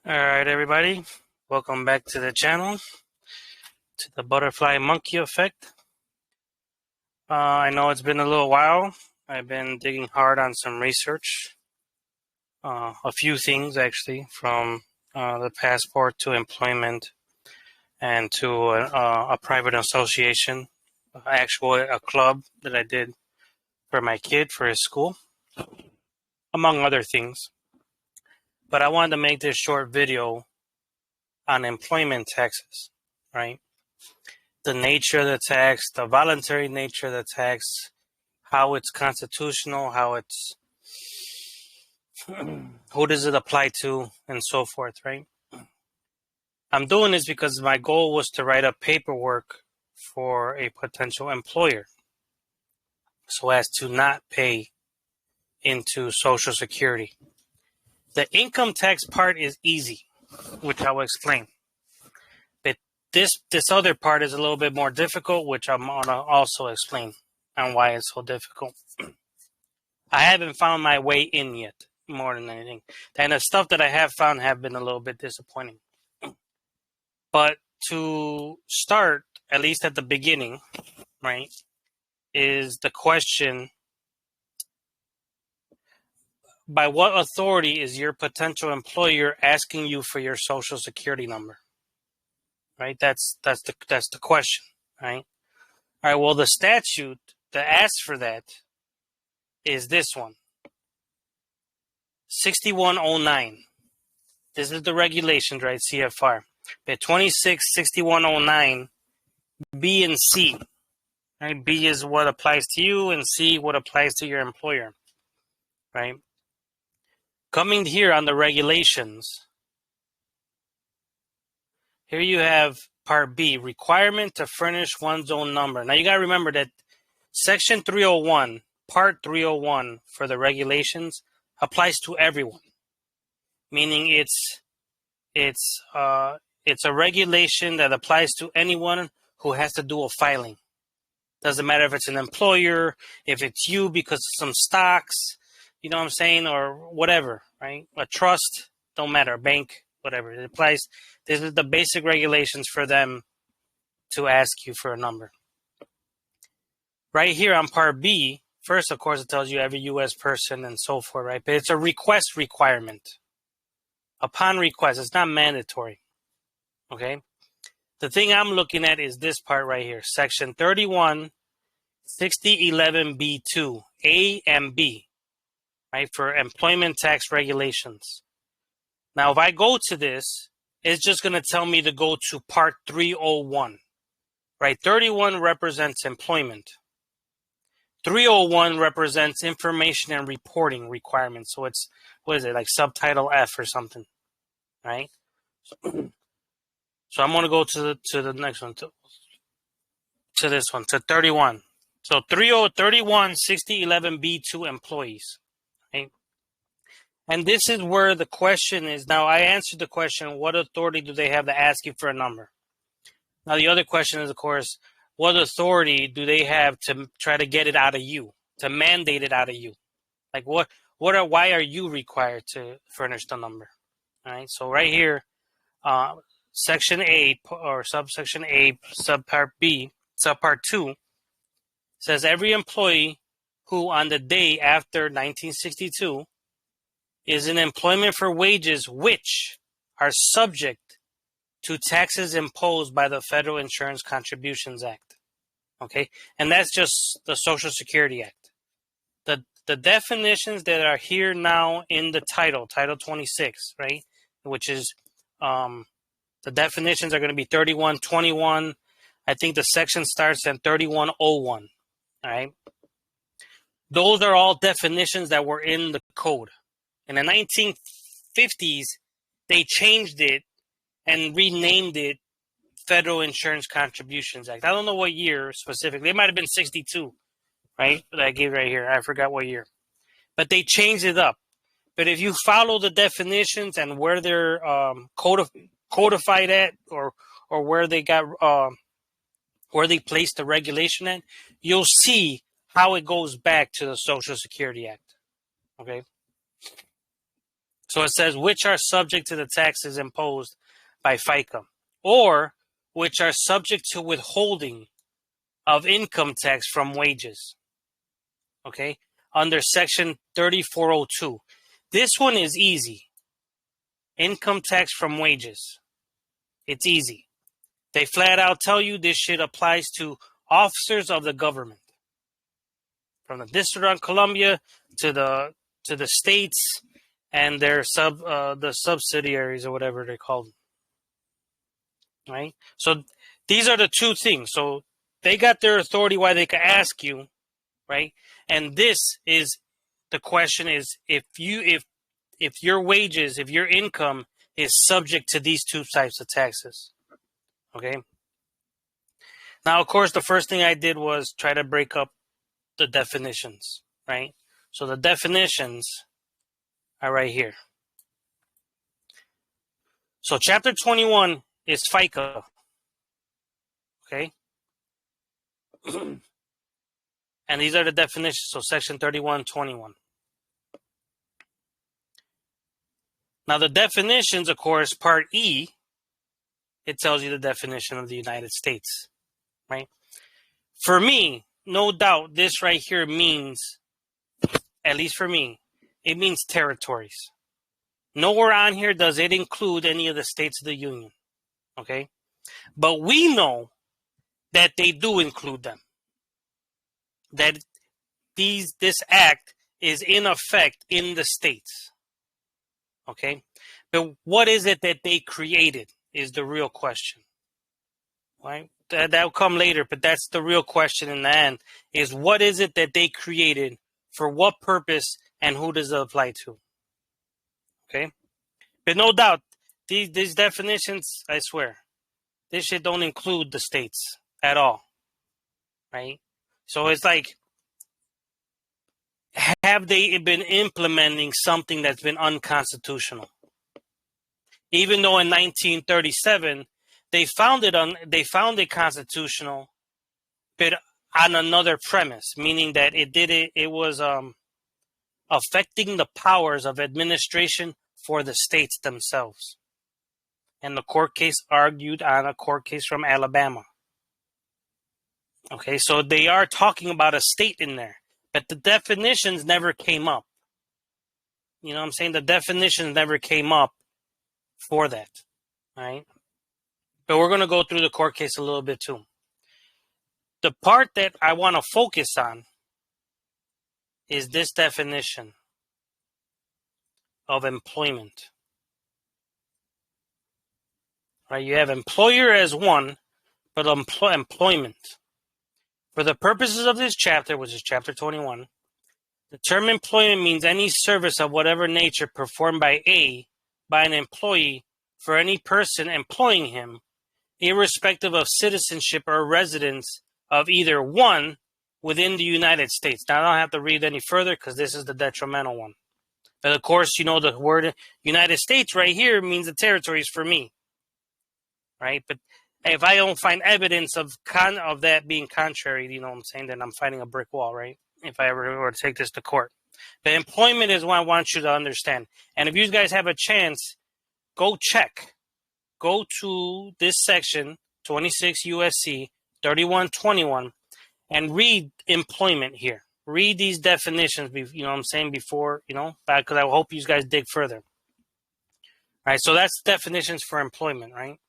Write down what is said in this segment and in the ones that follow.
All right, everybody. Welcome back to the channel, to the butterfly monkey effect. I know it's been a little while. I've been digging hard on some research. A few things, actually, from the passport to employment and to a private association, a club that I did for my kid for his school, among other things. But I wanted to make this short video on employment taxes, right? The nature of the tax, the voluntary nature of the tax, how it's constitutional, who does it apply to, and so forth, right? I'm doing this because my goal was to write up paperwork for a potential employer so as to not pay into Social Security. The income tax part is easy, which I will explain. But this other part is a little bit more difficult, which I'm going to also explain on why it's so difficult. I haven't found my way in yet, more than anything. And the stuff that I have found have been a little bit disappointing. But to start, at least at the beginning, right, is the question, by what authority is your potential employer asking you for your Social Security number? Right? That's the question, right? All right, well, the statute that asks for that is this one, 6109. This is the regulations, right? CFR. But 266109, B and C. Right? B is what applies to you, and C what applies to your employer. Right? Coming here on the regulations, here you have Part B, requirement to furnish one's own number. Now you got to remember that Section 301, Part 301 for the regulations applies to everyone, meaning it's a regulation that applies to anyone who has to do a filing. Doesn't matter if it's an employer, if it's you because of some stocks, you know what I'm saying, or whatever, right? A trust, don't matter, a bank, whatever. It applies. This is the basic regulations for them to ask you for a number. Right here on Part B, first, of course, it tells you every U.S. person and so forth, right? But it's a request requirement. Upon request, it's not mandatory, okay? The thing I'm looking at is this part right here, Section 31, 6011B2, A and B, right, for employment tax regulations. Now, if I go to this, it's just going to tell me to go to Part 301, right? 31 represents employment. 301 represents information and reporting requirements. So it's, what is it, like subtitle F or something, right? So I'm going to go to the next one, to this one, to 31. So 31, 6011B2 employees, right? And this is where the question is. Now, I answered the question, what authority do they have to ask you for a number? Now, the other question is, of course, what authority do they have to try to get it out of you, to mandate it out of you? Like, why are you required to furnish the number? All right, so right here, Section A, or subsection A, subpart B, subpart 2, says every employee who on the day after 1962 is in employment for wages which are subject to taxes imposed by the Federal Insurance Contributions Act. Okay, and that's just the Social Security Act. The definitions that are here now in the Title 26, right, which is the definitions are going to be 3121. I think the section starts at 3101. All right, those are all definitions that were in the code. In the 1950s, they changed it and renamed it Federal Insurance Contributions Act. I don't know what year specifically. It might have been 62, right? That I gave right here. I forgot what year. But they changed it up. But if you follow the definitions and where they're codified at, or where they got where they placed the regulation at, you'll see how it goes back to the Social Security Act. Okay. So it says, which are subject to the taxes imposed by FICA, or which are subject to withholding of income tax from wages. Okay, under section 3402. This one is easy. Income tax from wages. It's easy. They flat out tell you this shit applies to officers of the government, from the District of Columbia to the states and their the subsidiaries or whatever they call them. Right? So these are the two things. So they got their authority why they can ask you, right? And this is the question is if your wages, if your income is subject to these two types of taxes. Okay. Now, of course, the first thing I did was try to break up the definitions, right? So the definitions are right here. So chapter 21 is FICA. Okay. And these are the definitions. So section 3121. Now the definitions, of course, part E, it tells you the definition of the United States, right? For me, no doubt, this right here means, at least for me, it means territories. Nowhere on here does it include any of the states of the Union, okay? But we know that they do include them. That this act is in effect in the states, okay? But what is it that they created is the real question, right? That'll come later, but that's the real question in the end, is what is it that they created, for what purpose, and who does it apply to? Okay? But no doubt, these definitions, I swear, this shit don't include the states at all, right? So it's like, have they been implementing something that's been unconstitutional? Even though in 1937, they found it constitutional, but on another premise, meaning that it was affecting the powers of administration for the states themselves. And the court case argued on a court case from Alabama. Okay, so they are talking about a state in there, but the definitions never came up. You know what I'm saying? The definitions never came up for that, right? But we're going to go through the court case a little bit too. The part that I want to focus on is this definition of employment. Right? You have employer as one, but employment. For the purposes of this chapter, which is chapter 21, the term employment means any service of whatever nature performed by an employee for any person employing him, irrespective of citizenship or residence of either one within the United States. Now, I don't have to read any further because this is the detrimental one. But of course, you know the word United States right here means the territories for me, right? But if I don't find evidence of that being contrary, you know what I'm saying, then I'm fighting a brick wall, right? If I ever were to take this to court. But employment is what I want you to understand. And if you guys have a chance, go check. Go to this section, 26 USC 3121, and read employment here. Read these definitions, you know what I'm saying, before, you know, because I hope you guys dig further. All right, so that's definitions for employment, right?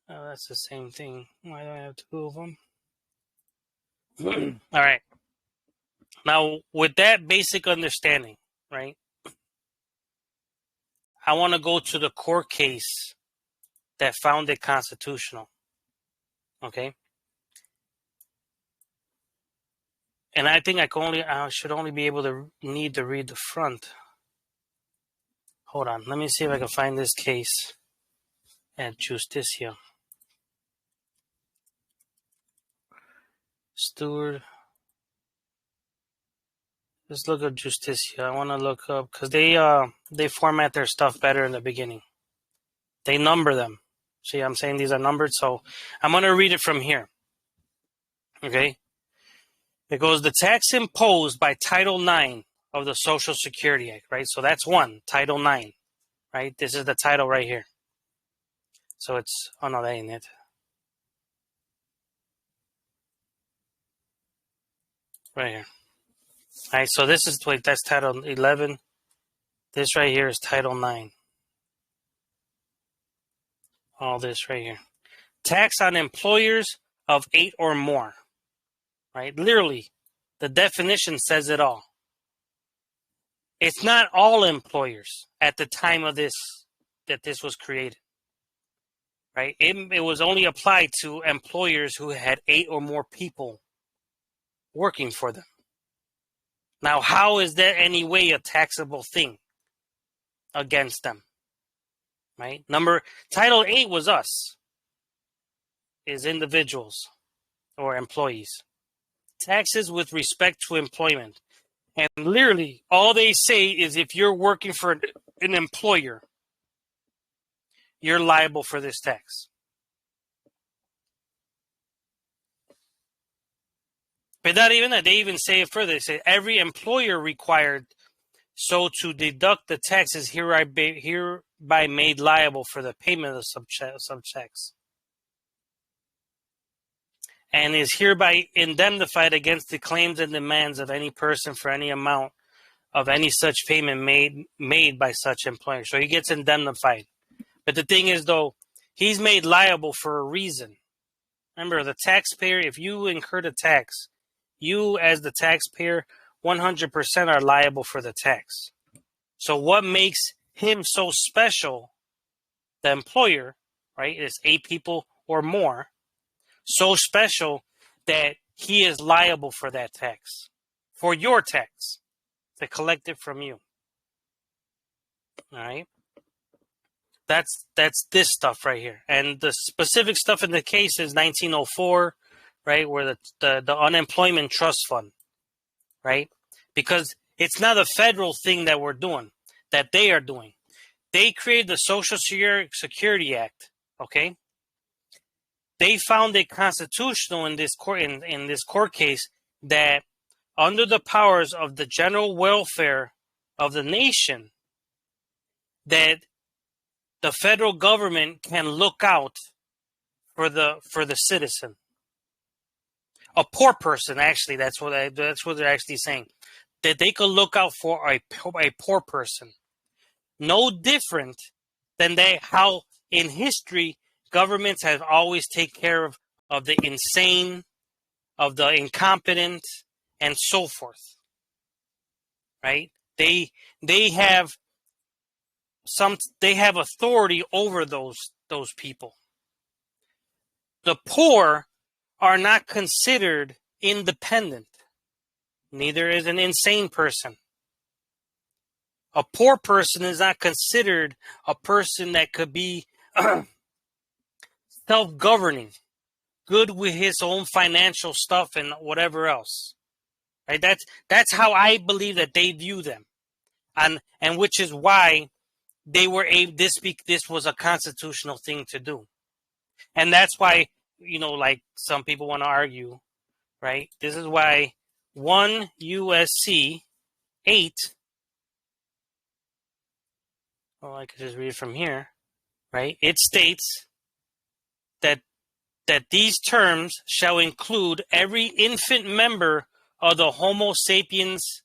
Oh, that's the same thing. Why do I have two of them? All right. Now, with that basic understanding, right, I want to go to the court case that found it constitutional. Okay? And I think I should only be able to need to read the front. Hold on. Let me see if I can find this case at Justicia. Stewart. Let's look at Justicia. I want to look up because they format their stuff better in the beginning. They number them. See, I'm saying these are numbered, so I'm going to read it from here. Okay? It goes, the tax imposed by Title IX of the Social Security Act, right? So that's one, Title 9, right? This is the title right here. So it's, oh no, that ain't it. Right here. All right, so this is, wait, that's Title 11. This right here is Title 9. All this right here. Tax on employers of 8 or more, right? Literally, the definition says it all. It's not all employers at the time of this, that this was created, right? It was only applied to employers who had 8 or more people working for them. Now, how is that any way a taxable thing against them, right? Title 8 was us, is individuals or employees. Taxes with respect to employment. And literally, all they say is if you're working for an employer, you're liable for this tax. But not even that, they even say it further. They say every employer required so to deduct the taxes hereby made liable for the payment of such tax, and is hereby indemnified against the claims and demands of any person for any amount of any such payment made by such employer. So he gets indemnified. But the thing is, though, he's made liable for a reason. Remember, the taxpayer, if you incur the tax, you as the taxpayer 100% are liable for the tax. So what makes him so special, the employer, right, is 8 people or more, so special that he is liable for that tax, for your tax, to collect it from you. All right? That's this stuff right here. And the specific stuff in the case is 1904, right, where the Unemployment Trust Fund, right? Because it's not a federal thing that we're doing, that they are doing. They created the Social Security Act, okay? They found it constitutional in this court case that under the powers of the general welfare of the nation, that the federal government can look out for the citizen. A poor person, actually, that's what they're actually saying. That they could look out for a poor person. No different than how in history governments have always taken care of the insane, of the incompetent, and so forth. Right? They have authority over those people. The poor are not considered independent. Neither is an insane person. A poor person is not considered a person that could be self-governing, good with his own financial stuff and whatever else. Right? That's how I believe that they view them, and which is why they were this was a constitutional thing to do, and that's why, like some people want to argue, right? This is why 1 USC 8. Well, I could just read it from here, right? It states that these terms shall include every infant member of the Homo sapiens,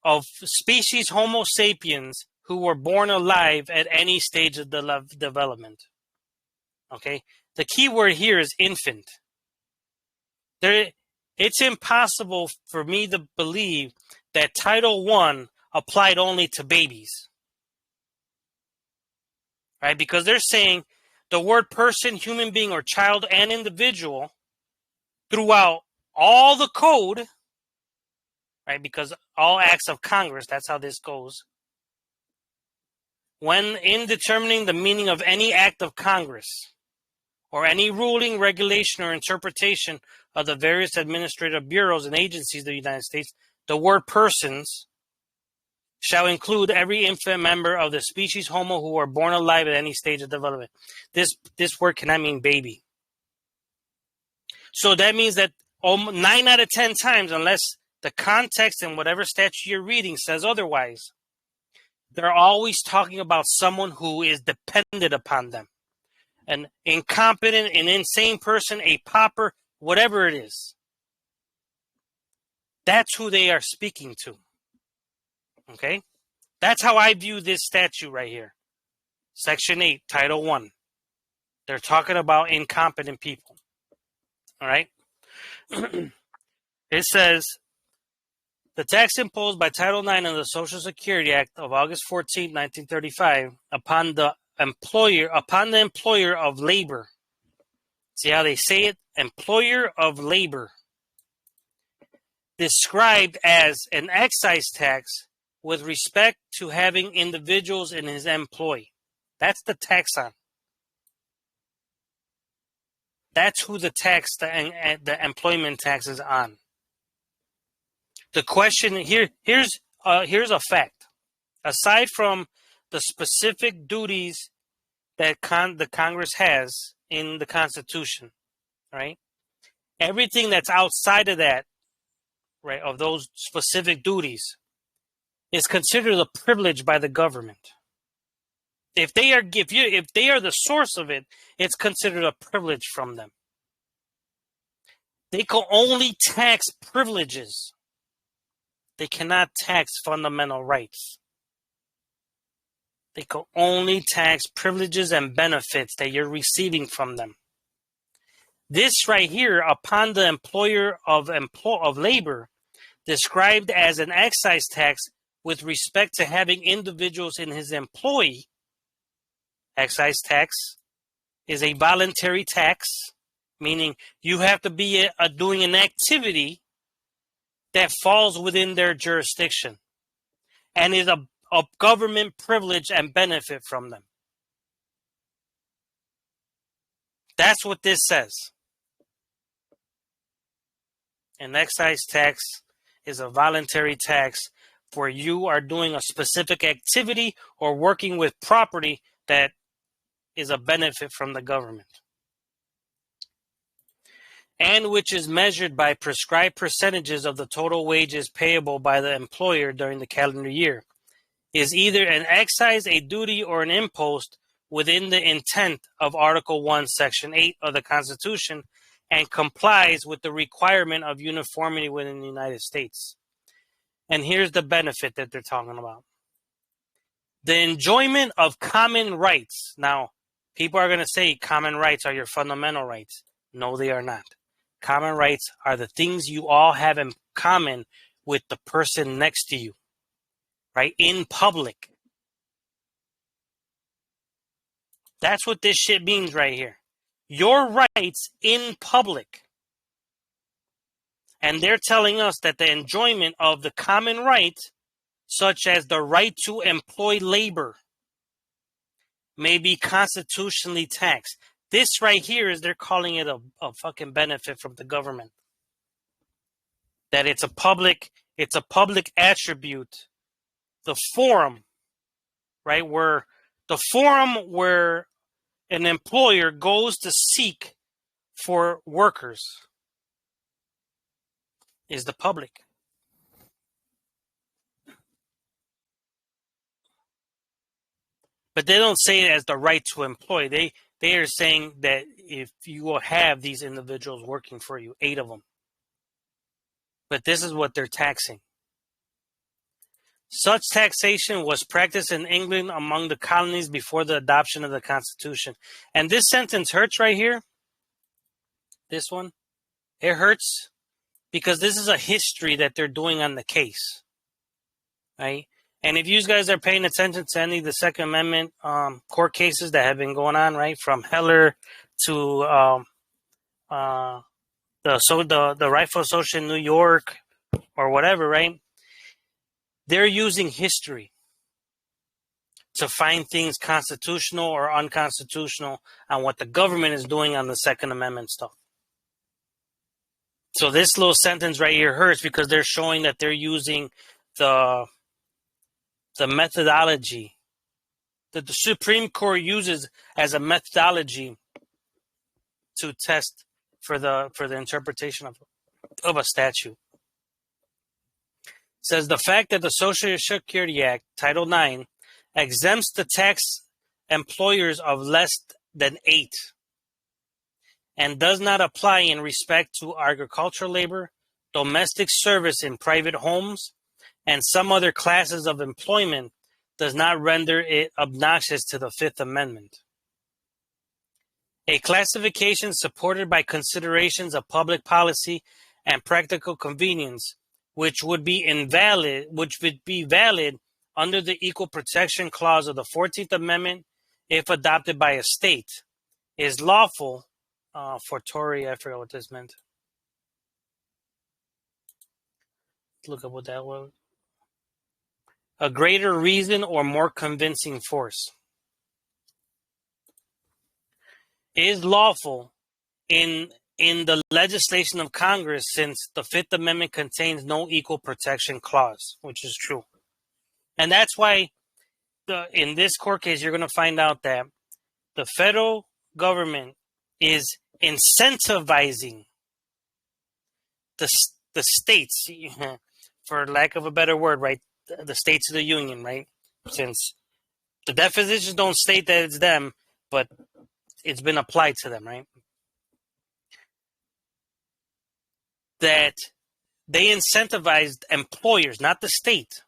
of species Homo sapiens, who were born alive at any stage of the development. Okay? The key word here is infant. It's impossible for me to believe that Title I applied only to babies. Right? Because they're saying the word person, human being, or child and individual throughout all the code, right? Because all acts of Congress, that's how this goes. When in determining the meaning of any act of Congress or any ruling, regulation, or interpretation of the various administrative bureaus and agencies of the United States, the word persons shall include every infant member of the species Homo who are born alive at any stage of development. This word cannot mean baby. So that means that 9 out of 10 times, unless the context in whatever statute you're reading says otherwise. They're always talking about someone who is dependent upon them. An incompetent, an insane person, a pauper, whatever it is. That's who they are speaking to. Okay? That's how I view this statute right here. Section 8, Title 1. They're talking about incompetent people. All right? It says, the tax imposed by Title IX of the Social Security Act of August 14, 1935, upon the employer of labor. See how they say it? Employer of labor. Described as an excise tax with respect to having individuals in his employ. That's the tax on. That's who the tax, the employment tax is on. The question here's a fact. Aside from the specific duties that the Congress has in the Constitution, right? Everything that's outside of that, right, of those specific duties, is considered a privilege by the government. If they are the source of it, it's considered a privilege from them. They can only tax privileges. They cannot tax fundamental rights. They can only tax privileges and benefits that you're receiving from them. This right here, upon the employer of labor, described as an excise tax with respect to having individuals in his employ. Excise tax is a voluntary tax, meaning you have to be doing an activity that falls within their jurisdiction and is a government privilege and benefit from them. That's what this says. An excise tax is a voluntary tax where you are doing a specific activity or working with property that is a benefit from the government, and which is measured by prescribed percentages of the total wages payable by the employer during the calendar year, is either an excise, a duty, or an impost within the intent of Article 1, Section 8 of the Constitution, and complies with the requirement of uniformity within the United States. And here's the benefit that they're talking about. The enjoyment of common rights. Now, people are going to say common rights are your fundamental rights. No, they are not. Common rights are the things you all have in common with the person next to you, right? In public. That's what this shit means right here. Your rights in public. And they're telling us that the enjoyment of the common right, such as the right to employ labor, may be constitutionally taxed. This right here is they're calling it a fucking benefit from the government. That it's a public attribute. The forum, right, where the forum where an employer goes to seek for workers is the public. But they don't say it as the right to employ. They are saying that if you will have these individuals working for you, 8 of them. But this is what they're taxing. Such taxation was practiced in England among the colonies before the adoption of the Constitution. And this sentence hurts right here. This one. It hurts because this is a history that they're doing on the case. Right? And if you guys are paying attention to any of the Second Amendment court cases that have been going on, right, from Heller to the Rifle Association in New York or whatever, right? They're using history to find things constitutional or unconstitutional on what the government is doing on the Second Amendment stuff. So this little sentence right here hurts because they're showing that they're using the methodology that the Supreme Court uses as a methodology to test for the interpretation of a statute. says the fact that the Social Security Act, Title IX, exempts the tax employers of less than 8 and does not apply in respect to agricultural labor, domestic service in private homes, and some other classes of employment does not render it obnoxious to the Fifth Amendment. A classification supported by considerations of public policy and practical convenience, which would be valid under the Equal Protection Clause of the 14th Amendment if adopted by a state, is lawful for Tory. I forgot what this meant. Let's look up what that was. A greater reason or more convincing force. Is lawful in the legislation of Congress, since the Fifth Amendment contains no equal protection clause, which is true. And that's why in this court case, you're going to find out that the federal government is incentivizing the states, for lack of a better word, right? The states of the union, right? Since the definitions don't state that it's them, but it's been applied to them, right? That they incentivized employers, not the state.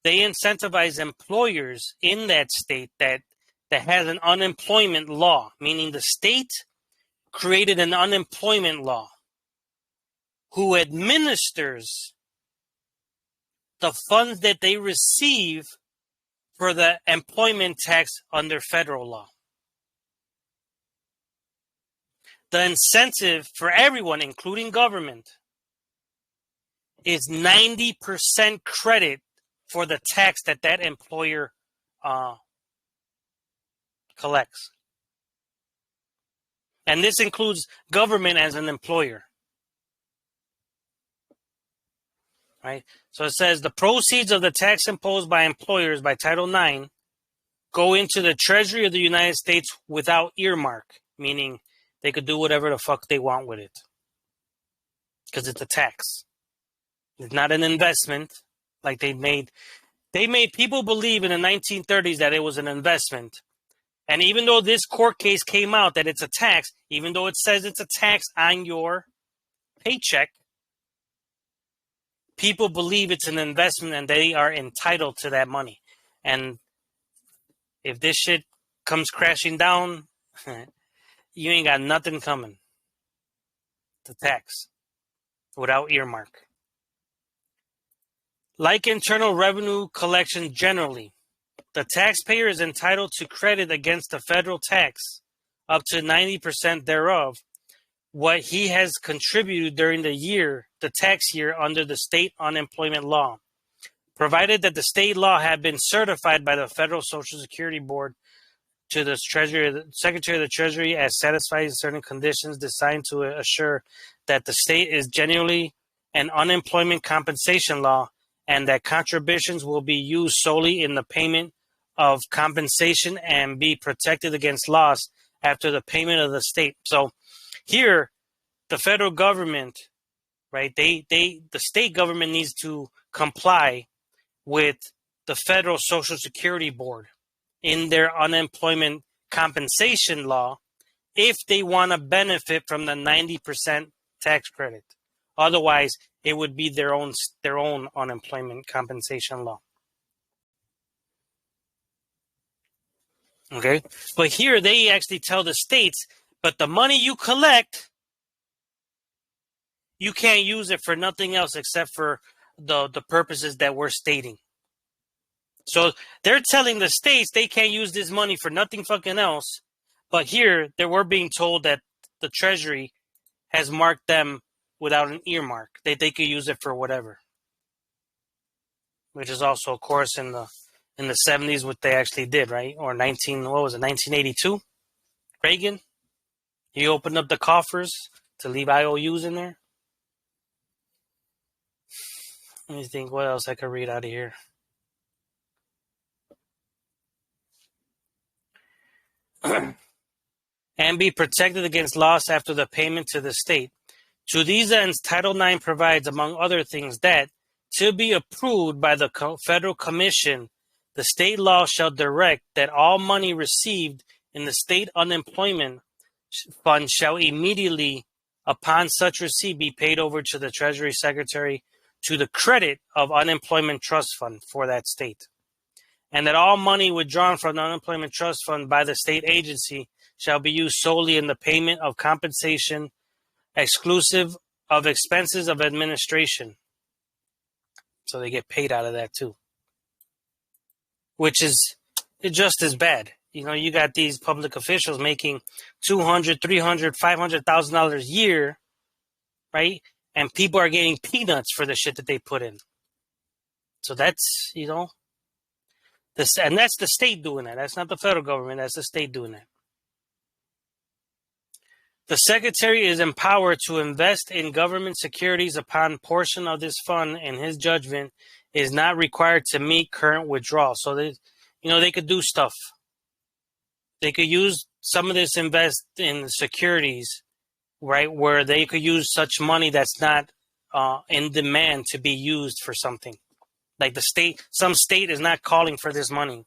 They incentivize employers in that state that has an unemployment law, meaning the state created an unemployment law who administers the funds that they receive for the employment tax under federal law. The incentive for everyone, including government, is 90% credit for the tax that employer collects. And this includes government as an employer. Right? So it says the proceeds of the tax imposed by employers by Title IX go into the Treasury of the United States without earmark, meaning they could do whatever the fuck they want with it. Because it's a tax. It's not an investment like they made people believe in the 1930s that it was an investment. And even though this court case came out that it's a tax, even though it says it's a tax on your paycheck, people believe it's an investment and they are entitled to that money. And if this shit comes crashing down, you ain't got nothing coming. The tax without earmark. Like internal revenue collection generally, the taxpayer is entitled to credit against the federal tax up to 90% thereof what he has contributed during the tax year under the state unemployment law, provided that the state law had been certified by the Federal Social Security Board to the Secretary of the Treasury as satisfying certain conditions designed to assure that the state is genuinely an unemployment compensation law and that contributions will be used solely in the payment of compensation and be protected against loss after the payment of the state. So here, the federal government, right, the state government needs to comply with the Federal Social Security Board in their unemployment compensation law if they want to benefit from the 90% tax credit. Otherwise, it would be their own unemployment compensation law. Okay? But here they actually tell the states, but the money you collect, you can't use it for nothing else except for the purposes that we're stating. So they're telling the states they can't use this money for nothing fucking else. But here, we're being told that the Treasury has marked them without an earmark. They could use it for whatever. Which is also, of course, in the 70s what they actually did, right? Or 1982? Reagan? He opened up the coffers to leave IOUs in there. Let me think what else I could read out of here. And be protected against loss after the payment to the state. To these ends, Title IX provides, among other things, that to be approved by the Federal Commission, the state law shall direct that all money received in the state unemployment fund shall immediately, upon such receipt, be paid over to the Treasury Secretary to the credit of unemployment trust fund for that state, and that all money withdrawn from the unemployment trust fund by the state agency shall be used solely in the payment of compensation exclusive of expenses of administration. So they get paid out of that too, which is just as bad. You know, you got these public officials making $200,000, $300,000, $500,000 a year, right? And people are getting peanuts for the shit that they put in. So that's, you know, this, and that's the state doing that. That's not the federal government. That's the state doing that. The Secretary is empowered to invest in government securities upon portion of this fund, and his judgment is not required to meet current withdrawal. So they, you know, they could do stuff. They could use some of this invest in securities, right, where they could use such money that's not in demand to be used for something. Like the state, some state is not calling for this money.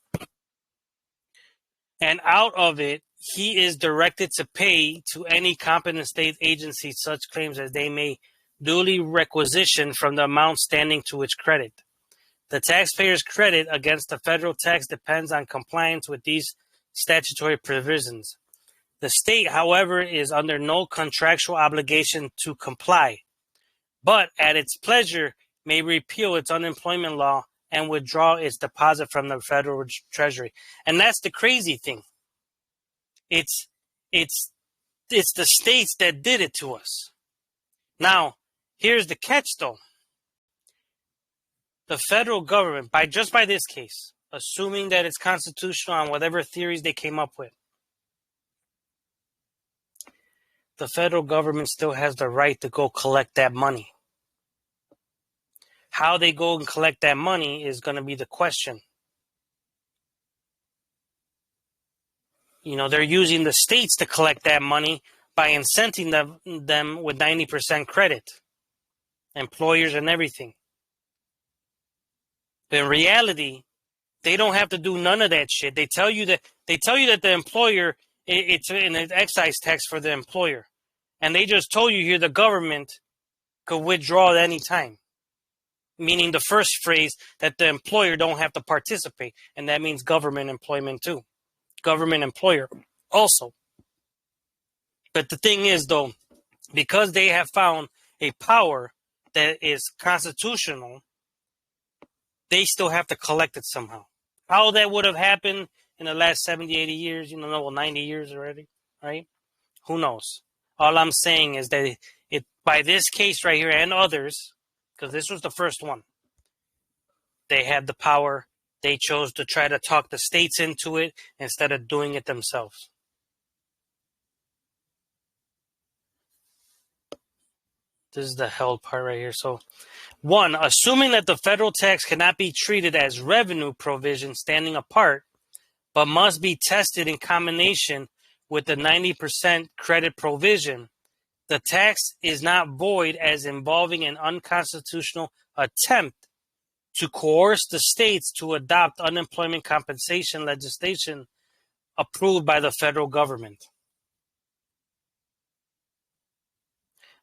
And out of it, he is directed to pay to any competent state agency such claims as they may duly requisition from the amount standing to its credit. The taxpayer's credit against the federal tax depends on compliance with these statutory provisions. The state, however, is under no contractual obligation to comply, but at its pleasure may repeal its unemployment law and withdraw its deposit from the federal treasury. And that's the crazy thing. It's the states that did it to us. Now, here's the catch though. The federal government, by this case, assuming that it's constitutional on whatever theories they came up with, the federal government still has the right to go collect that money. How they go and collect that money is going to be the question. You know, they're using the states to collect that money by incenting them with 90% credit, employers and everything. But in reality, they don't have to do none of that shit. They tell you that the employer, it's an excise tax for the employer. And they just told you here the government could withdraw at any time. Meaning the first phrase that the employer don't have to participate. And that means government employment too. Government employer also. But the thing is though, because they have found a power that is constitutional, they still have to collect it somehow. How that would have happened in the last 70, 80 years, 90 years already, right? Who knows? All I'm saying is that it by this case right here and others, because this was the first one, they had the power. They chose to try to talk the states into it instead of doing it themselves. This is the held part right here. So, 1, assuming that the federal tax cannot be treated as revenue provision standing apart, but must be tested in combination with the 90% credit provision, the tax is not void as involving an unconstitutional attempt to coerce the states to adopt unemployment compensation legislation approved by the federal government.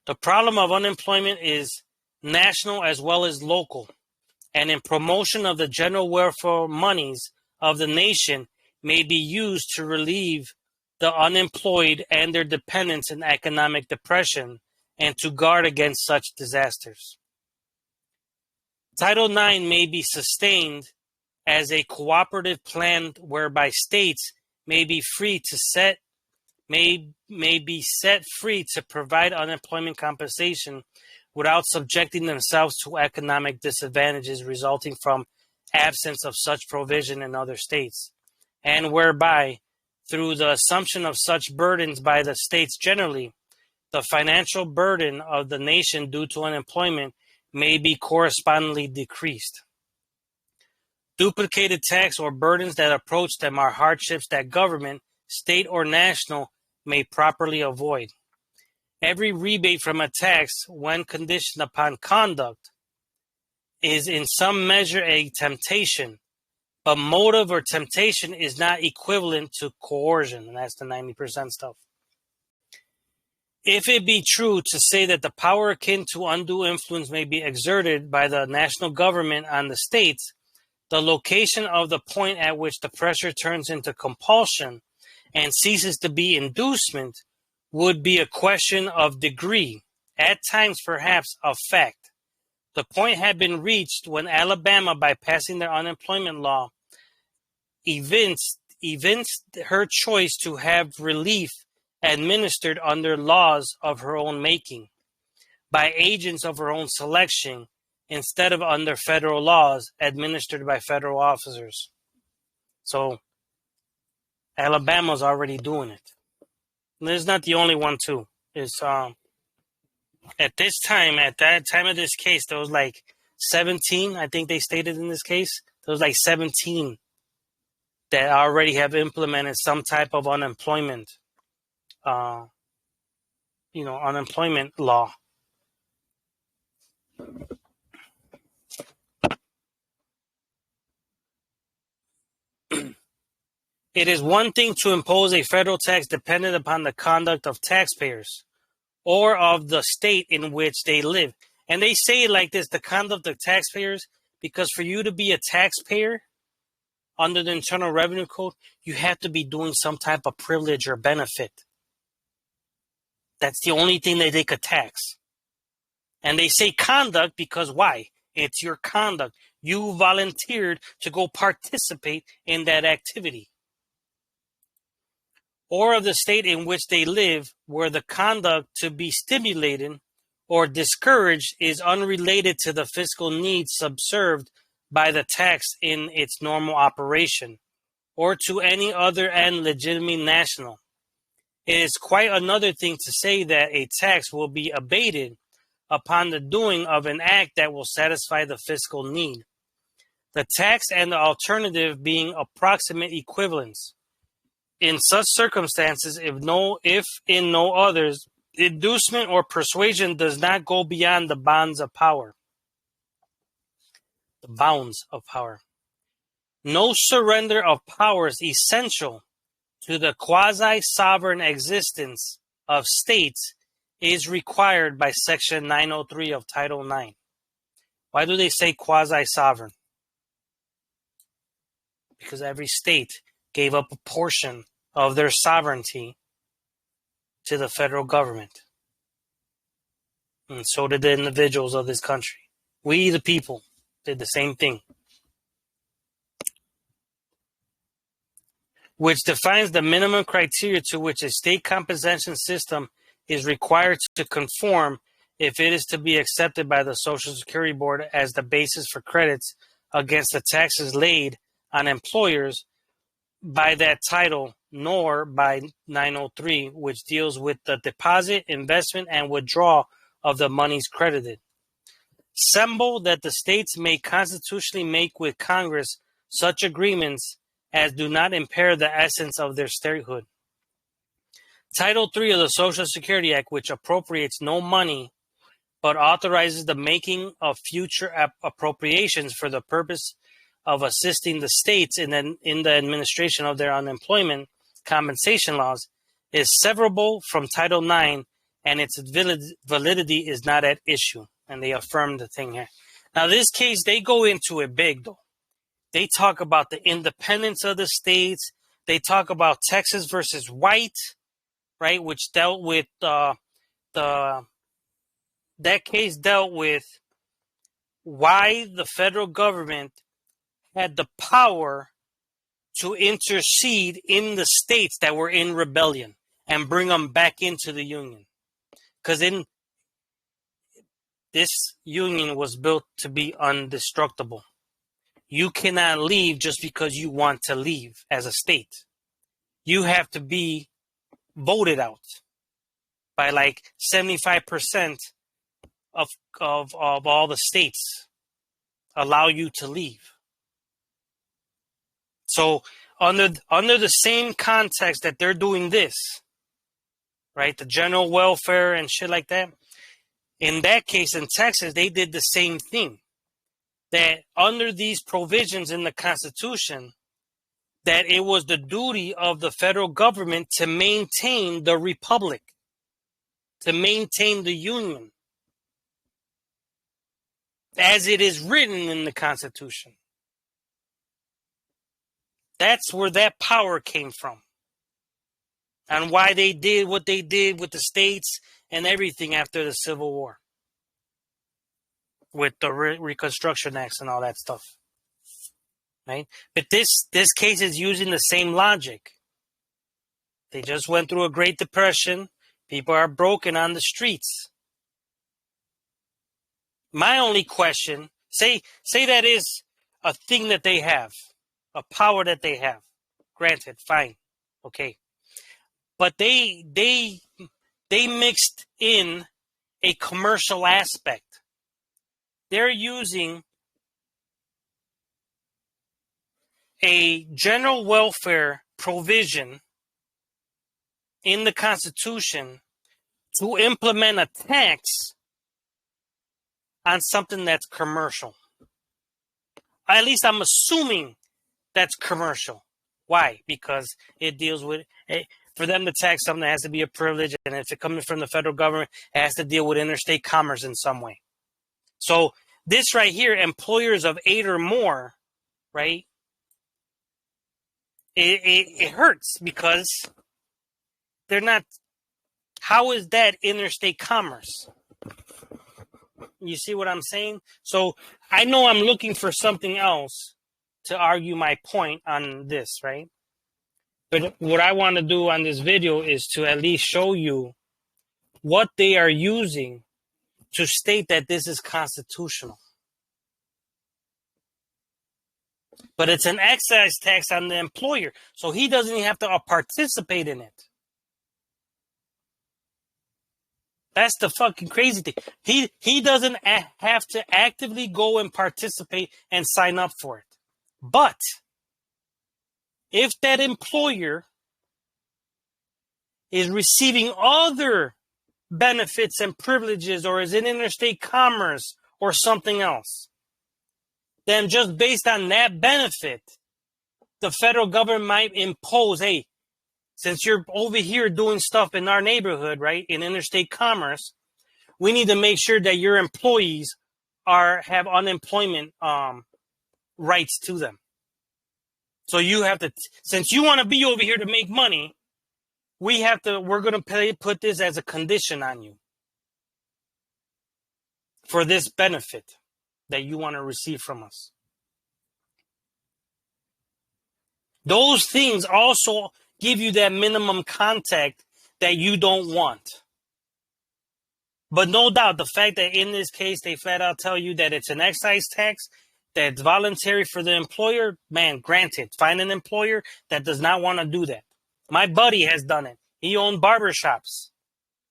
The problem of unemployment is national as well as local, and in promotion of the general welfare monies of the nation may be used to relieve the unemployed and their dependents in economic depression and to guard against such disasters. Title IX may be sustained as a cooperative plan whereby states may be set free to provide unemployment compensation without subjecting themselves to economic disadvantages resulting from absence of such provision in other states, and whereby, through the assumption of such burdens by the states generally, the financial burden of the nation due to unemployment may be correspondingly decreased. Duplicated tax or burdens that approach them are hardships that government, state or national, may properly avoid. Every rebate from a tax, when conditioned upon conduct, is in some measure a temptation, but motive or temptation is not equivalent to coercion, and that's the 90% stuff. If it be true to say that the power akin to undue influence may be exerted by the national government on the states, the location of the point at which the pressure turns into compulsion and ceases to be inducement would be a question of degree, at times perhaps of fact. The point had been reached when Alabama, by passing their unemployment law, evinced her choice to have relief administered under laws of her own making, by agents of her own selection, instead of under federal laws administered by federal officers. So Alabama's already doing it. And it's not the only one too. It's at that time of this case, there was like 17, I think they stated in this case, there was like 17 that already have implemented some type of unemployment unemployment law. It is one thing to impose a federal tax dependent upon the conduct of taxpayers or of the state in which they live. And they say it like this, the conduct of taxpayers, because for you to be a taxpayer under the Internal Revenue Code, you have to be doing some type of privilege or benefit. That's the only thing that they could tax. And they say conduct because why? It's your conduct. You volunteered to go participate in that activity. Or of the state in which they live, where the conduct to be stimulated or discouraged is unrelated to the fiscal needs subserved by the tax in its normal operation, or to any other end legitimately national. It is quite another thing to say that a tax will be abated upon the doing of an act that will satisfy the fiscal need. The tax and the alternative being approximate equivalents. In such circumstances, if in no others, inducement or persuasion does not go beyond the bounds of power. The bounds of power. No surrender of power is essential to the quasi-sovereign existence of states is required by Section 903 of Title IX. Why do they say quasi-sovereign? Because every state gave up a portion of their sovereignty to the federal government. And so did the individuals of this country. We, the people, did the same thing. Which defines the minimum criteria to which a state compensation system is required to conform if it is to be accepted by the Social Security Board as the basis for credits against the taxes laid on employers by that title, nor by 903, which deals with the deposit, investment, and withdrawal of the monies credited. Symbol that the states may constitutionally make with Congress such agreements as do not impair the essence of their statehood. Title III of the Social Security Act, which appropriates no money, but authorizes the making of future appropriations for the purpose of assisting the states in the administration of their unemployment compensation laws, is severable from Title IX, and its validity is not at issue. And they affirm the thing here. Now, this case, they go into it big, though. They talk about the independence of the states. They talk about Texas versus White, right, which dealt with that case dealt with why the federal government had the power to intercede in the states that were in rebellion and bring them back into the Union. Because this Union was built to be indestructible. You cannot leave just because you want to leave as a state. You have to be voted out by like 75% of all the states allow you to leave. So under the same context that they're doing this, right, the general welfare and shit like that, in that case in Texas, they did the same thing. that under these provisions in the Constitution, that it was the duty of the federal government to maintain the republic, to maintain the union, as it is written in the Constitution. That's where that power came from, and why they did what they did with the states and everything after the Civil War, with the Reconstruction Acts and all that stuff, right? But this case is using the same logic. They just went through a Great Depression. People are broken on the streets. My only question, say that is a thing that they have, a power that they have. Granted, fine, okay. But they mixed in a commercial aspect. They're using a general welfare provision in the Constitution to implement a tax on something that's commercial. At least I'm assuming that's commercial. Why? Because it deals with, for them to tax something that has to be a privilege, and if it comes from the federal government, it has to deal with interstate commerce in some way. So this right here, employers of 8 or more, right? It hurts because they're not. How is that interstate commerce? You see what I'm saying? So I know I'm looking for something else to argue my point on this, right? But what I want to do on this video is to at least show you what they are using to state that this is constitutional. But it's an excise tax on the employer, so he doesn't even have to participate in it. That's the fucking crazy thing. He doesn't have to actively go and participate and sign up for it. But if that employer is receiving other benefits and privileges, or is in interstate commerce or something else, then just based on that benefit, the federal government might impose, hey, since you're over here doing stuff in our neighborhood, right, in interstate commerce, we need to make sure that your employees have unemployment rights to them. So you have to, since you want to be over here to make money, we're going to put this as a condition on you for this benefit that you want to receive from us. Those things also give you that minimum contact that you don't want. But no doubt, the fact that in this case, they flat out tell you that it's an excise tax, that's voluntary for the employer, man, granted, find an employer that does not want to do that. My buddy has done it. He owned barbershops.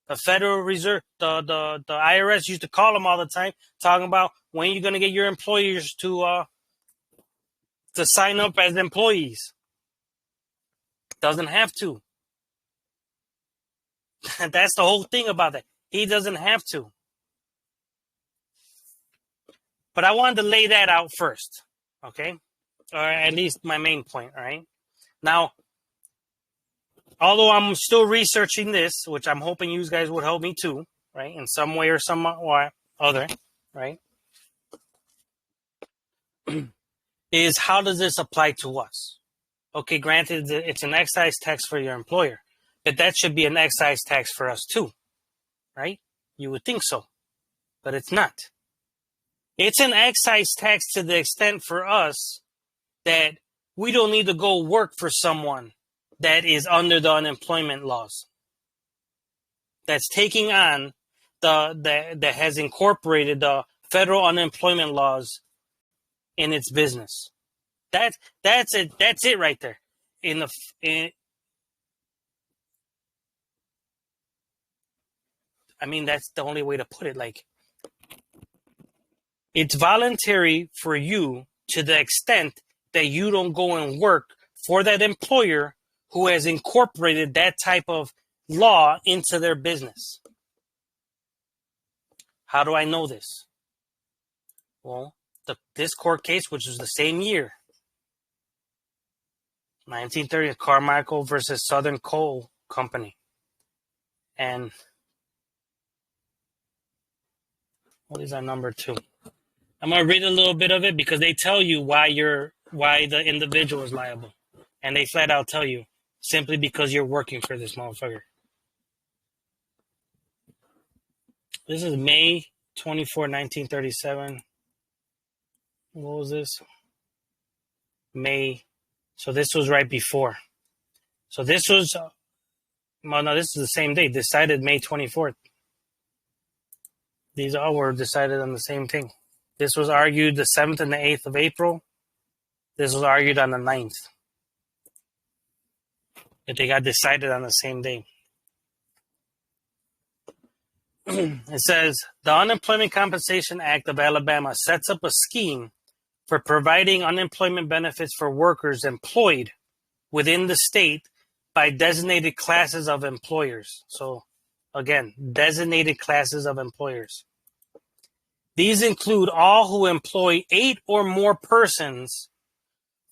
The Federal Reserve, the IRS used to call him all the time, talking about when you're going to get your employers to sign up as employees. Doesn't have to. That's the whole thing about it. He doesn't have to. But I wanted to lay that out first, okay? Or at least my main point, all right? Now, although I'm still researching this, which I'm hoping you guys would help me too, right? In some way or some or other, right? Is how does this apply to us? Okay, granted, it's an excise tax for your employer, but that should be an excise tax for us too, right? You would think so, but it's not. It's an excise tax to the extent for us that we don't need to go work for someone that is under the unemployment laws, that's taking on that has incorporated the federal unemployment laws in its business. That's it. That's it right there. I mean, that's the only way to put it. Like, it's voluntary for you to the extent that you don't go and work for that employer who has incorporated that type of law into their business. How do I know this? Well, this court case, which was the same year, 1930, Carmichael versus Southern Coal Company. And what is that number 2? I'm going to read a little bit of it because they tell you why the individual is liable. And they flat out tell you, simply because you're working for this motherfucker. This is May 24, 1937. What was this? May. So this was right before. So this was, well, no, this is the same day, decided May 24th. These all were decided on the same thing. This was argued the 7th and the 8th of April. This was argued on the 9th. But they got decided on the same day. It says, the Unemployment Compensation Act of Alabama sets up a scheme for providing unemployment benefits for workers employed within the state by designated classes of employers. So, again, designated classes of employers. These include all who employ 8 or more persons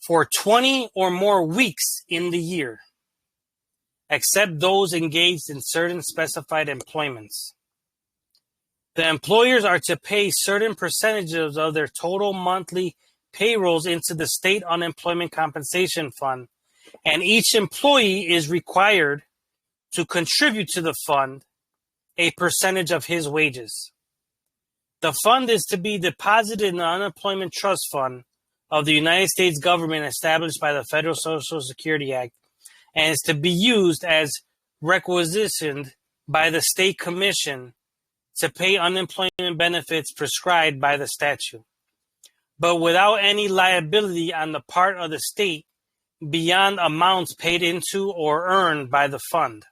for 20 or more weeks in the year, except those engaged in certain specified employments. The employers are to pay certain percentages of their total monthly payrolls into the state unemployment compensation fund, and each employee is required to contribute to the fund a percentage of his wages. The fund is to be deposited in the Unemployment Trust Fund of the United States government established by the Federal Social Security Act and is to be used as requisitioned by the state commission to pay unemployment benefits prescribed by the statute, but without any liability on the part of the state beyond amounts paid into or earned by the fund.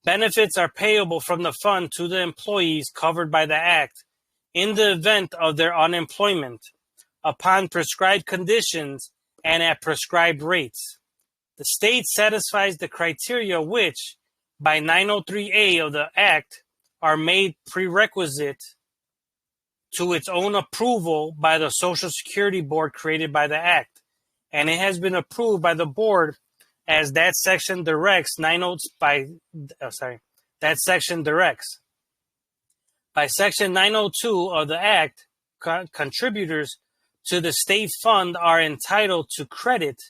Benefits are payable from the fund to the employees covered by the Act in the event of their unemployment, upon prescribed conditions and at prescribed rates. The state satisfies the criteria which, by 903A of the Act, are made prerequisite to its own approval by the Social Security Board created by the Act, and it has been approved by the Board as that section directs. That section directs. By Section 902 of the Act, contributors to the state fund are entitled to credit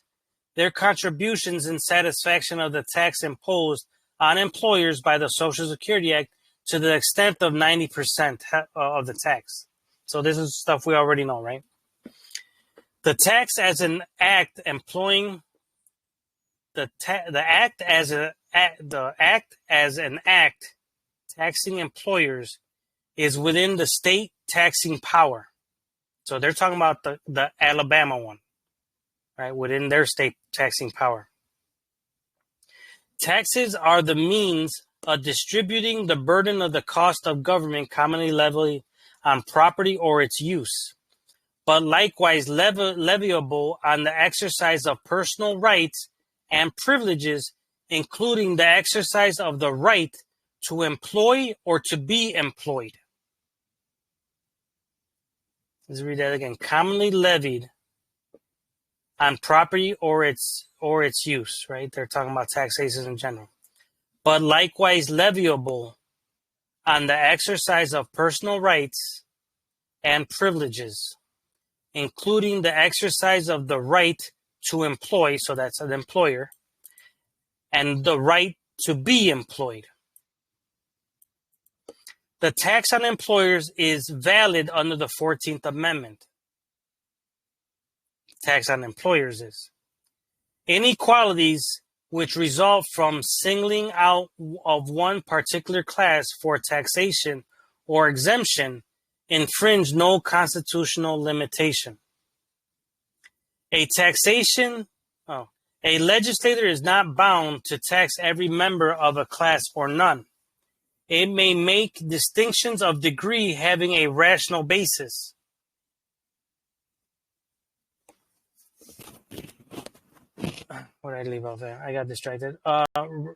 their contributions in satisfaction of the tax imposed on employers by the Social Security Act to the extent of 90% of the tax. So this is stuff we already know, right? The tax as an act employing the act as an act taxing employers is within the state taxing power. So they're talking about the Alabama one, right? Within their state taxing power. Taxes are the means of distributing the burden of the cost of government commonly levied on property or its use, but likewise leviable on the exercise of personal rights and privileges, including the exercise of the right to employ or to be employed. Let's read that again. Commonly levied on property or its use, right? They're talking about taxation in general. But likewise leviable on the exercise of personal rights and privileges, including the exercise of the right to employ, so that's an employer, and the right to be employed. The tax on employers is valid under the 14th Amendment. Tax on employers is. Inequalities which result from singling out of one particular class for taxation or exemption infringe no constitutional limitation. A legislator is not bound to tax every member of a class or none. It may make distinctions of degree having a rational basis. What did I leave off there? I got distracted.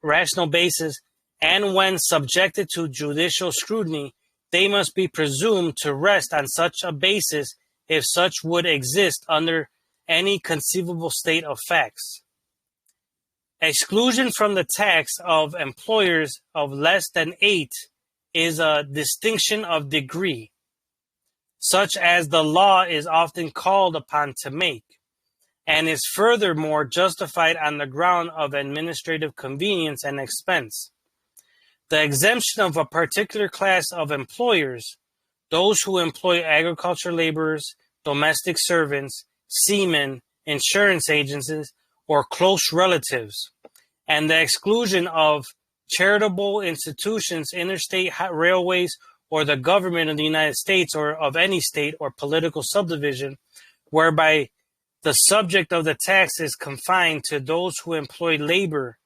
Rational basis, and when subjected to judicial scrutiny, they must be presumed to rest on such a basis if such would exist under any conceivable state of facts. Exclusion from the tax of employers of less than 8 is a distinction of degree, such as the law is often called upon to make, and is furthermore justified on the ground of administrative convenience and expense. The exemption of a particular class of employers, those who employ agriculture laborers, domestic servants, seamen, insurance agencies, or close relatives, and the exclusion of charitable institutions, interstate railways, or the government of the United States or of any state or political subdivision, whereby the subject of the tax is confined to those who employ labor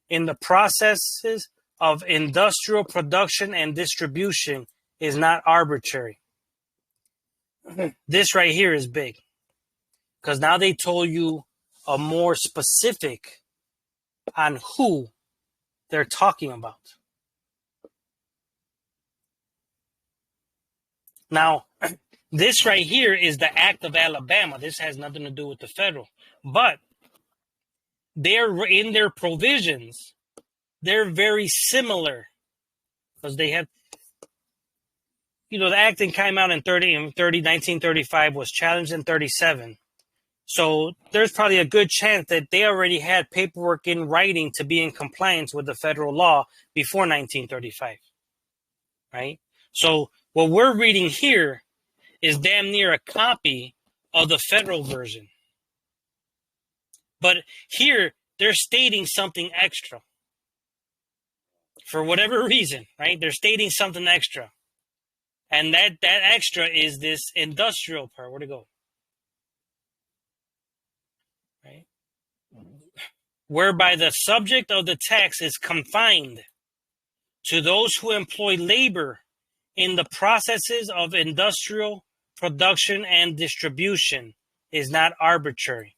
in the processes of industrial production and distribution, is not arbitrary. This right here is big, because now they told you a more specific on who they're talking about. Now, this right here is the Act of Alabama. This has nothing to do with the federal, but they're in their provisions. They're very similar, because they have, the act that came out in 1935 was challenged in 37. So there's probably a good chance that they already had paperwork in writing to be in compliance with the federal law before 1935, right? So what we're reading here is damn near a copy of the federal version. But here, they're stating something extra. For whatever reason, right? They're stating something extra. And that extra is this industrial part. Where'd it go? Right? Whereby the subject of the tax is confined to those who employ labor in the processes of industrial production and distribution, is not arbitrary.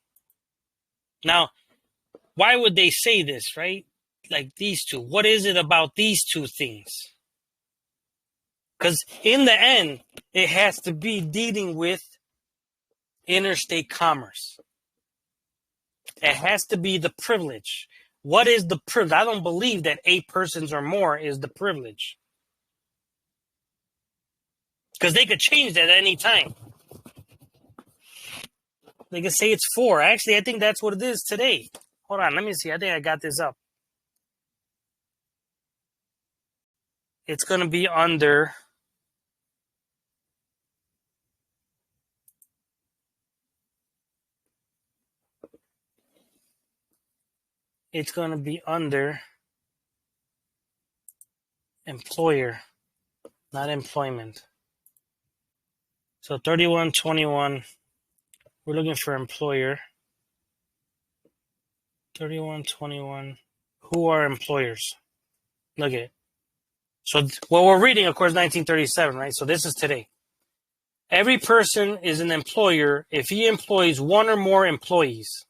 Now, why would they say this, right? Like these two. What is it about these two things? Because in the end, it has to be dealing with interstate commerce. It has to be the privilege. What is the privilege? I don't believe that 8 persons or more is the privilege. Because they could change that at any time. They could say it's 4. Actually, I think that's what it is today. Hold on, let me see. I think I got this up. It's going to be under... It's going to be under employer, not employment. So 3121, we're looking for employer. 3121, who are employers? Look at it. So what we're reading, of course, 1937, right? So this is today. Every person is an employer if he employs 1 or more employees.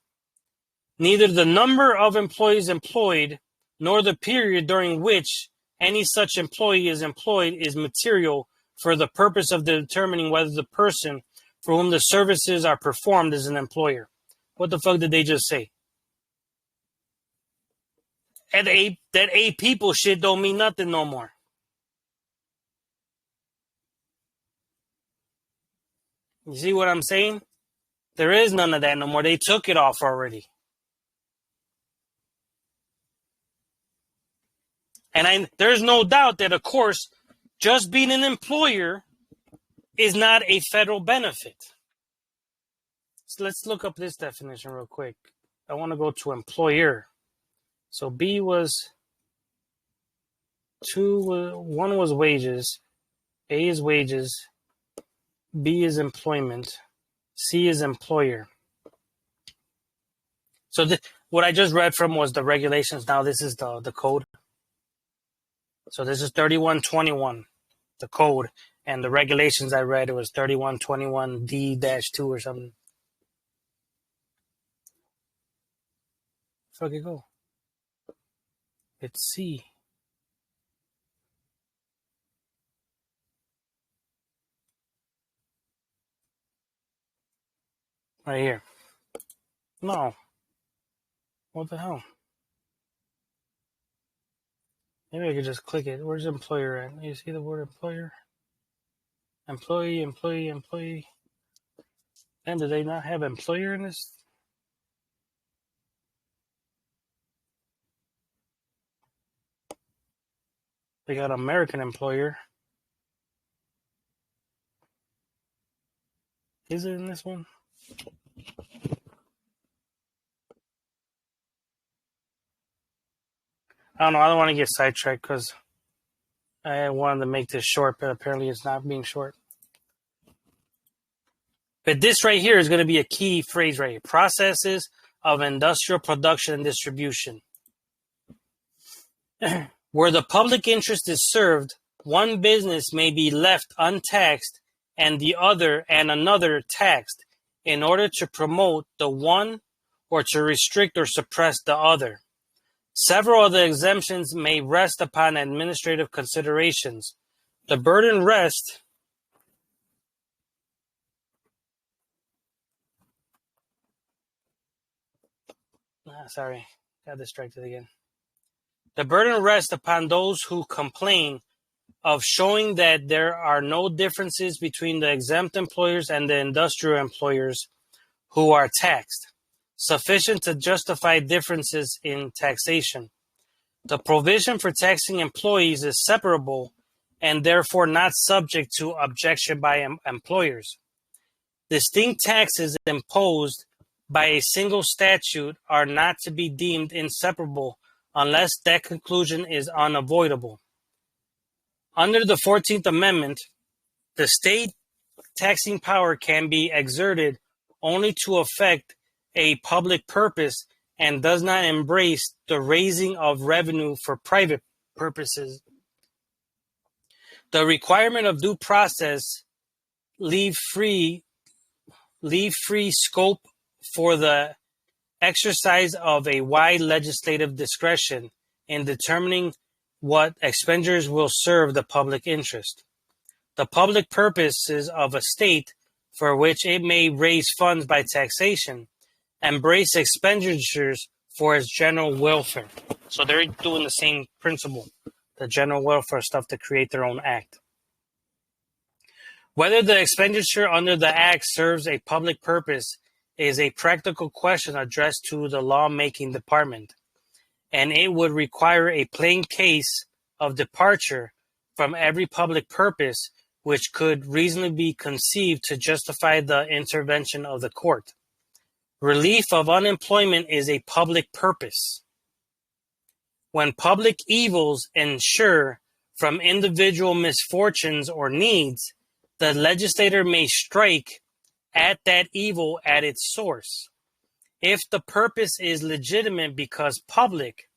Neither the number of employees employed nor the period during which any such employee is employed is material for the purpose of determining whether the person for whom the services are performed is an employer. What the fuck did they just say? That eight people shit don't mean nothing no more. You see what I'm saying? There is none of that no more. They took it off already. And there's no doubt that, of course, just being an employer is not a federal benefit. So let's look up this definition real quick. I want to go to employer. So B was 2, 1 was wages, A is wages, B is employment, C is employer. So what I just read from was the regulations. Now this is the code. So this is 3121, the code, and the regulations I read, it was 3121D-2 or something. Fuck it go. It's C. Right here. No. What the hell? Maybe I could just click it. Where's employer at? You see the word employer? Employee, employee, employee. And do they not have employer in this? They got American employer. Is it in this one? I don't know. I don't want to get sidetracked because I wanted to make this short, but apparently it's not being short. But this right here is going to be a key phrase right here. Processes of industrial production and distribution. Where the public interest is served, one business may be left untaxed and another taxed in order to promote the one or to restrict or suppress the other. Several of the exemptions may rest upon administrative considerations. The burden rests got distracted again. The burden rests upon those who complain of showing that there are no differences between the exempt employers and the industrial employers who are taxed, sufficient to justify differences in taxation. The provision for taxing employees is separable and therefore not subject to objection by employers. Distinct taxes imposed by a single statute are not to be deemed inseparable unless that conclusion is unavoidable. Under the 14th Amendment, the state taxing power can be exerted only to effect a public purpose and does not embrace the raising of revenue for private purposes. The requirement of due process leave free scope for the exercise of a wide legislative discretion in determining what expenditures will serve the public interest. The public purposes of a state for which it may raise funds by taxation embrace expenditures for its general welfare. So they're doing the same principle, the general welfare stuff, to create their own act. Whether the expenditure under the act serves a public purpose is a practical question addressed to the lawmaking department, and it would require a plain case of departure from every public purpose which could reasonably be conceived to justify the intervention of the court. Relief of unemployment is a public purpose. When public evils ensure from individual misfortunes or needs, the legislator may strike at that evil at its source. If the purpose is legitimate because public,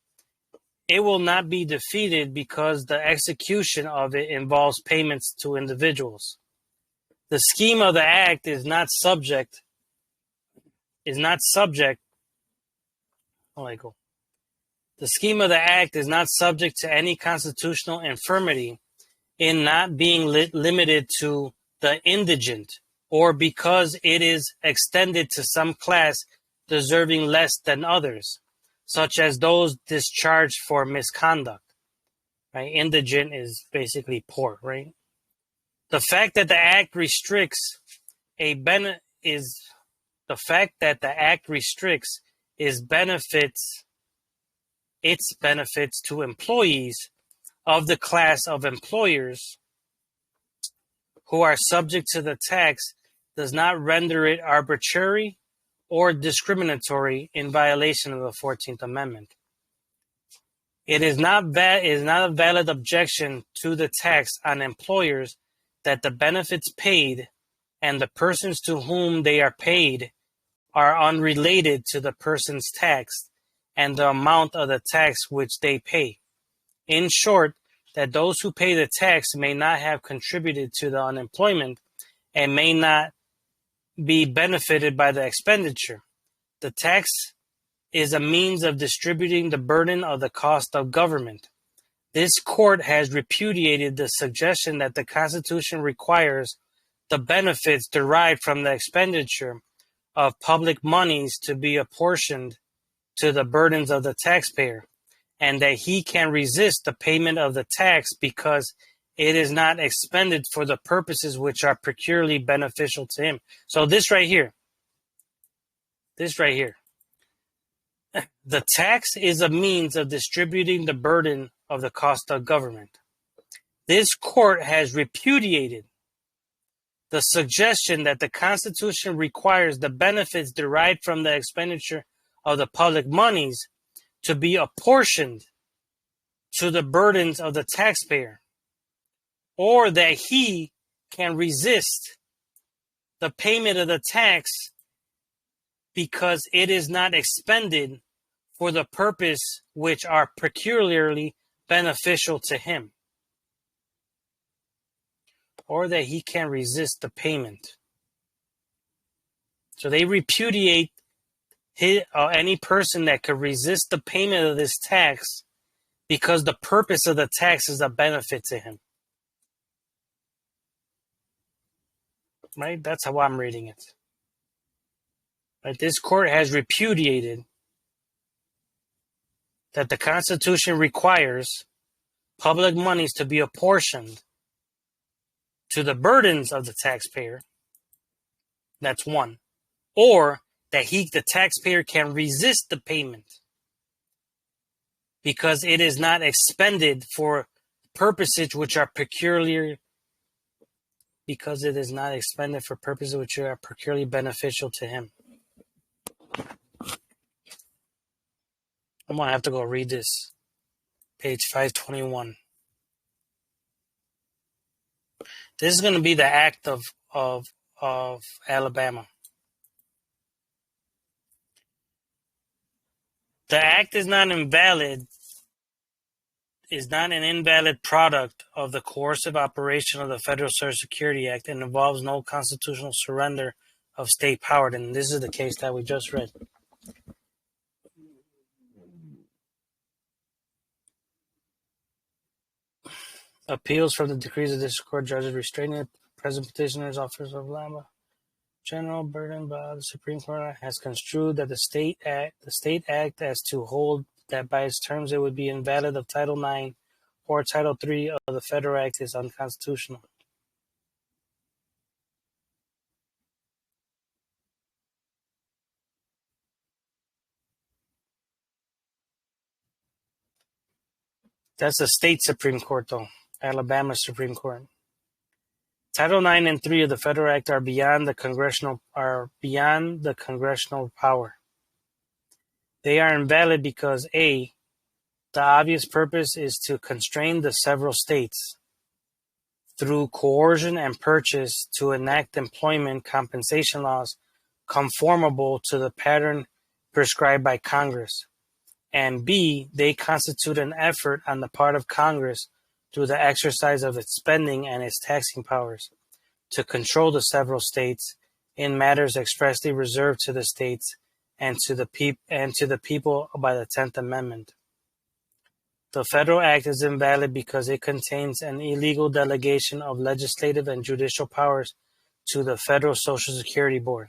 it will not be defeated because the execution of it involves payments to individuals. The scheme of the act is not subject. The scheme of the act is not subject to any constitutional infirmity in not being limited to the indigent, or because it is extended to some class deserving less than others, such as those discharged for misconduct. Right? Indigent is basically poor, right? The fact that the act restricts its benefits to employees of the class of employers who are subject to the tax does not render it arbitrary or discriminatory in violation of the 14th Amendment. It is not a valid objection to the tax on employers that the benefits paid and the persons to whom they are paid are unrelated to the persons taxed and the amount of the tax which they pay. In short, that those who pay the tax may not have contributed to the unemployment and may not be benefited by the expenditure. The tax is a means of distributing the burden of the cost of government. This court has repudiated the suggestion that the Constitution requires the benefits derived from the expenditure of public monies to be apportioned to the burdens of the taxpayer, and that he can resist the payment of the tax because it is not expended for the purposes which are peculiarly beneficial to him. So this right here, the tax is a means of distributing the burden of the cost of government. This court has repudiated the suggestion that the Constitution requires the benefits derived from the expenditure of the public monies to be apportioned to the burdens of the taxpayer, or that he can resist the payment of the tax because it is not expended for the purpose which are peculiarly beneficial to him, or that he can resist the payment. So they repudiate any person that could resist the payment of this tax because the purpose of the tax is a benefit to him. Right? That's how I'm reading it. Right? This court has repudiated that the Constitution requires public monies to be apportioned to the burdens of the taxpayer. That's one. Or that the taxpayer can resist the payment because it is not expended for purposes which are peculiarly beneficial to him. I'm going to have to go read this. Page 521. This is going to be the act of Alabama. The act is not an invalid product of the coercive operation of the Federal Social Security Act and involves no constitutional surrender of state power. And this is the case that we just read. Appeals from the decrees of district court judges restraining the present petitioner's office of Alabama. General burden by the Supreme Court has construed that the state act as to hold that by its terms it would be invalid of Title IX or Title III of the Federal Act is unconstitutional. That's the state Supreme Court, though. Alabama Supreme Court. Title IX and III of the Federal Act are beyond the congressional power. They are invalid because A, the obvious purpose is to constrain the several states through coercion and purchase to enact employment compensation laws conformable to the pattern prescribed by Congress. And B, they constitute an effort on the part of Congress through the exercise of its spending and its taxing powers to control the several states in matters expressly reserved to the states and to the people by the 10th Amendment. The Federal Act is invalid because it contains an illegal delegation of legislative and judicial powers to the Federal Social Security Board.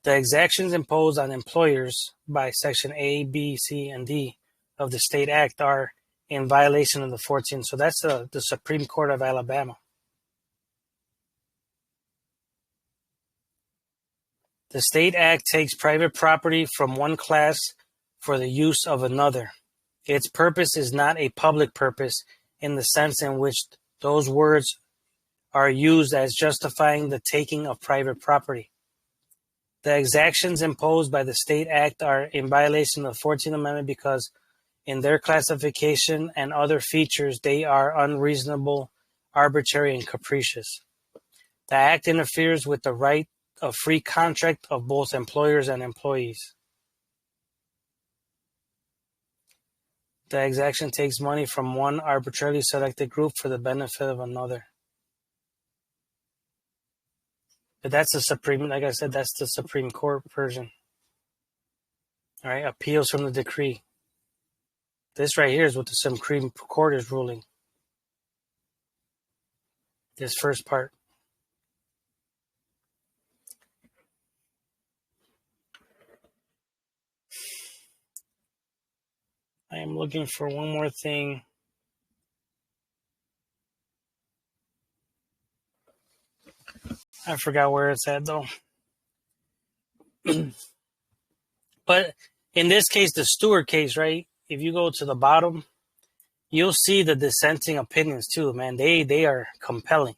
The exactions imposed on employers by Section A, B, C, and D of the State Act are in violation of the 14th. So that's the Supreme Court of Alabama. The State Act takes private property from one class for the use of another. Its purpose is not a public purpose in the sense in which those words are used as justifying the taking of private property. The exactions imposed by the State Act are in violation of the 14th Amendment because in their classification and other features, they are unreasonable, arbitrary, and capricious. The Act interferes with the right of free contract of both employers and employees. The exaction takes money from one arbitrarily selected group for the benefit of another. But that's the Supreme, like I said, that's the Supreme Court version. All right, appeals from the decree. This right here is what the Supreme Court is ruling. This first part. I am looking for one more thing. I forgot where it's at though. But in this case, the Stewart case, right? If you go to the bottom, you'll see the dissenting opinions too, man. They are compelling.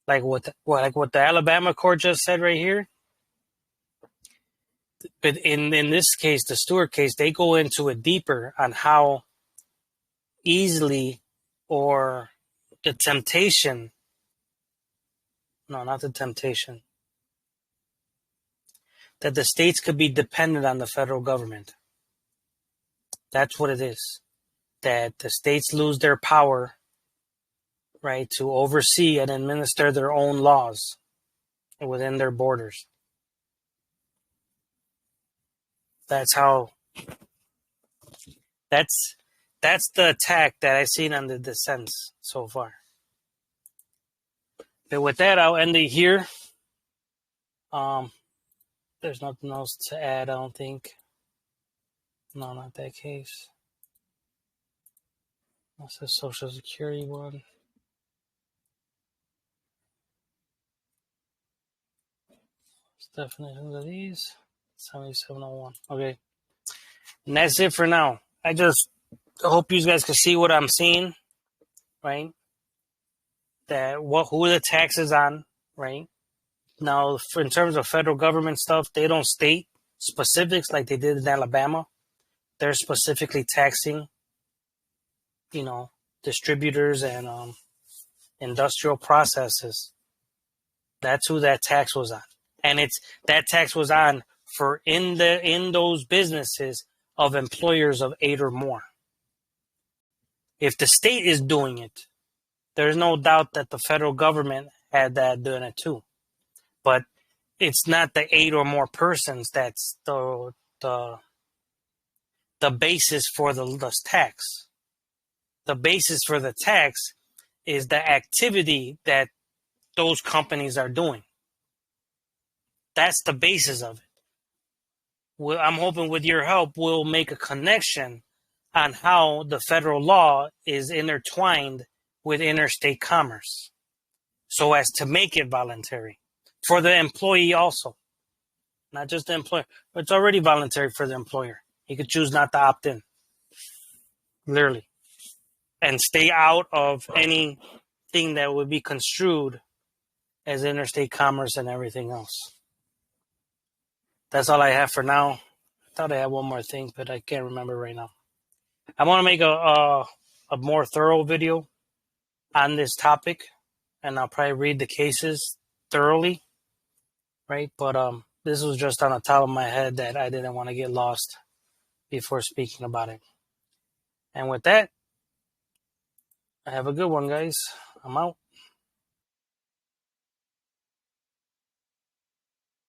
Like what the Alabama court just said right here. But in this case, the Stewart case, they go into it deeper on how easily or the temptation. No, not the temptation. That the states could be dependent on the federal government. That's what it is. That the states lose their power, right, to oversee and administer their own laws within their borders. That's the attack that I've seen on the dissents so far. But with that, I'll end it here. There's nothing else to add, I don't think. No, not that case. That's the Social Security one. It's definitions of these. 7701. Okay. And that's it for now. I just hope you guys can see what I'm seeing, right? Who the tax is on, right? Now, in terms of federal government stuff, they don't state specifics like they did in Alabama. They're specifically taxing, distributors and industrial processes. That's who that tax was on, and that tax was on for in those businesses of employers of 8 or more. If the state is doing it, there's no doubt that the federal government had that doing it too. But it's not the 8 or more persons that's the basis for the tax. The basis for the tax is the activity that those companies are doing. That's the basis of it. I'm hoping with your help, we'll make a connection on how the federal law is intertwined with interstate commerce so as to make it voluntary for the employee also. Not just the employer. It's already voluntary for the employer. He could choose not to opt in. Literally. And stay out of anything that would be construed as interstate commerce and everything else. That's all I have for now. I thought I had one more thing, but I can't remember right now. I want to make a more thorough video on this topic, and I'll probably read the cases thoroughly, right? But this was just on the top of my head that I didn't want to get lost before speaking about it. And with that, have a good one, guys. I'm out.